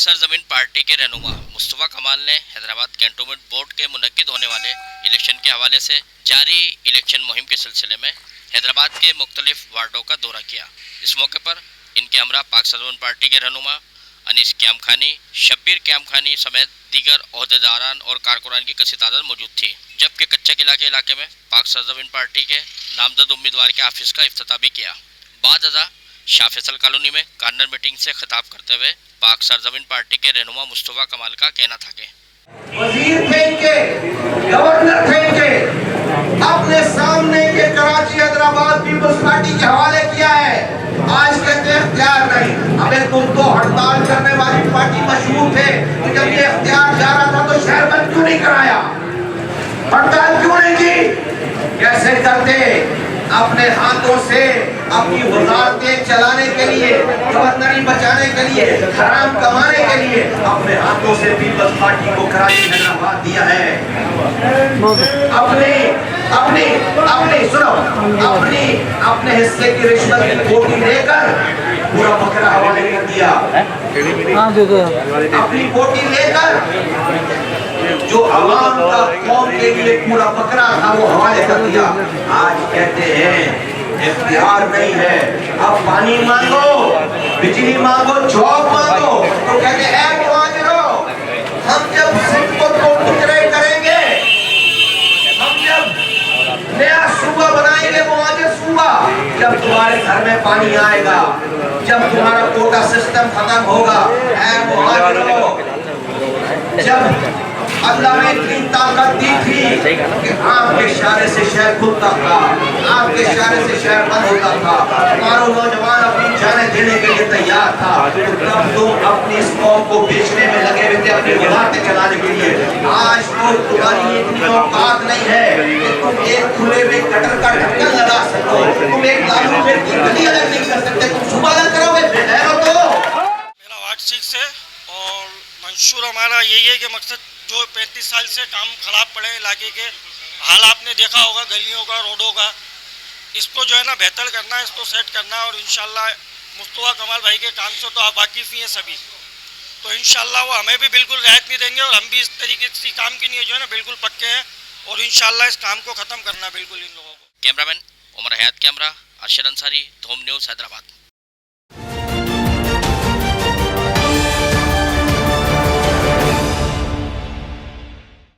सरजमीन party के रहनुमा मुस्तफ़ा कमाल ने हैदराबाद कैंटोनमेंट बोर्ड के मुनक्किद होने वाले इलेक्शन के हवाले से जारी इलेक्शन मुहिम के सिलसिले में हैदराबाद के मुख्तलिफ वार्डों का दौरा किया। इस मौके पर इनके हमरा पाक सरजमीन पार्टी के रहनुमा अनीस क्याम खानी, शब्बीर क्याम खानी समेत दीगर ओहदेदारान और कारकुनान की कसी तादाद मौजूद थी। जबकि कच्चा किला के इलाके में पाक सरजमीन पार्टी के नामजद उम्मीदवार के ऑफिस का इफ्तिताह भी किया। बाद अज़ा शाह फैसल कॉलोनी में कार्नर मीटिंग से खिताब करते हुए पाक सरजमीन पार्टी के रहनुमा मुस्तफ़ा कमाल का कहना था कि वजीर थे इनके, गवर्नर थे इनके, अपने सामने ये कराची हैदराबाद पीपल्स पार्टी के हवाले किया है। आज कहते हैं इख्तियार नहीं। अबे तुम तो हड़ताल करने वाली पार्टी मशहूर थे, तो जब ये इख्तियार जा रहा था तो शहर बंद क्यों नहीं कराया, हड़ताल क्यों नहीं की? कैसे करते? अपने हाथों से अपनी वजारतें चलाने के लिए, गवर्नरी बचाने के लिए, हराम कमाने के लिए अपने हाथों से पीपल्स पार्टी को कराची हैदराबाद दिया है। अपने हिस्से की रिश्वत की बोटी लेकर पूरा बकरा हवाले कर दिया। अपनी बोटी लेकर जो अवाम का कौम के लिए पूरा बकरा था वो हवाले कर दिया। आज कहते हैं इख्तियार नहीं है, अब पानी मांगो, बिजली मांगो, जॉब मांगो, तो कहते हैं हम जब सिंध को टुकड़े करेंगे, हम जब नया सूबा बनाएंगे, वो आज सूबा जब तुम्हारे घर में पानी आएगा, जब तुम्हारा कोटा सिस्टम खत्म होगा, जब अल्लाह ने इतनी ताकत दी थी कि आपके इशारे से शहर खुलता था, आपके इशारे से शहर बंद होता था, हमारे नौजवान अपनी जानें देने के लिए तैयार था, तब तुम अपनी इस कौम को बेचने में लगे हुए थे, अपनी वजारतें चलाने के लिए। आज तो तुम्हारी इतनी औकात नहीं है कि तुम एक खुले हुए कटर का ढक्कन लगा सको, तुम एक लालू पेड़ की गली अलग नहीं कर सकते, तुम सुबह अलग करोगे। मेरा वार्ड 6 है और मंशूर हमारा यही है कि मकसद जो 35 साल से काम खराब पड़े इलाके के हाल आपने देखा होगा, गलियों का, रोडों का, इसको जो है ना बेहतर करना है, इसको सेट करना है। और इंशाल्लाह मुस्तफ़ा कमाल भाई के काम से तो आप वाकिफ़ ही हैं सभी, तो इंशाल्लाह वो हमें भी बिल्कुल रियायत नहीं देंगे और हम भी इस तरीके से काम के लिए जो है ना बिल्कुल पक्के हैं और इंशाल्लाह इस काम को ख़त्म करना बिल्कुल इन लोगों को। कैमरामैन उमर हयात, कैमरा अरशद अंसारी, धूम न्यूज़, हैदराबाद।